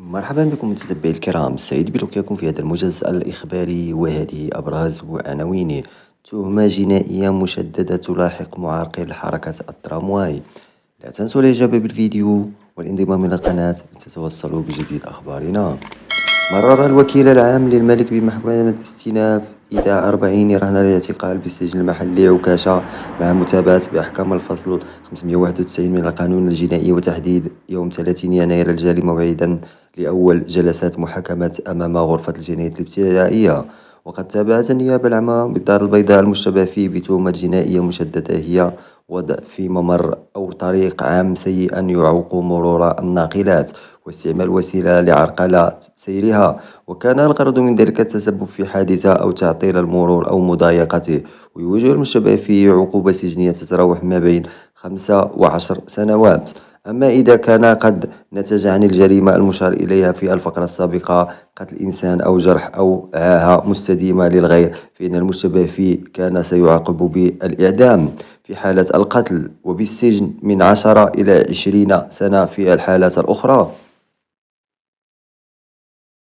مرحبا بكم متتبعي الكرام، سعيد بلقياكم في هذا الموجز الإخباري، وهذه أبرز عناوينه. تهمة جنائية مشددة تلاحق معرقل حركة الترامواي. لا تنسوا الإعجاب بالفيديو والانضمام إلى القناة لتتوصلوا بجديد أخبارنا. مرر الوكيل العام للملك بمحكمة الاستئناف إيداع 40 رهن الاعتقال بالسجن المحلي عكاشة مع متابعة بأحكام الفصل 591 من القانون الجنائي، وتحديد يوم 30 يناير الجاري موعدا لأول جلسات محاكمة أمام غرفة الجنايات الابتدائية. وقد تابعت النيابة العامة بالدار البيضاء المشتبه فيه بتهمة جنائية مشددة، هي وضع في ممر أو طريق عام سيئا يعوق مرور الناقلات، واستعمال وسيلة لعرقلة سيرها، وكان الغرض من ذلك التسبب في حادثة أو تعطيل المرور أو مضايقته. ويواجه المشتبه فيه عقوبة سجنية تتراوح ما بين 5 و10 سنوات. أما إذا كان قد نتج عن الجريمة المشار إليها في الفقرة السابقة قتل إنسان أو جرح أو عاهة مستديمة للغير، فإن المشتبه فيه كان سيعاقب بالإعدام في حالة القتل، وبالسجن من 10 إلى 20 سنة في الحالات الأخرى.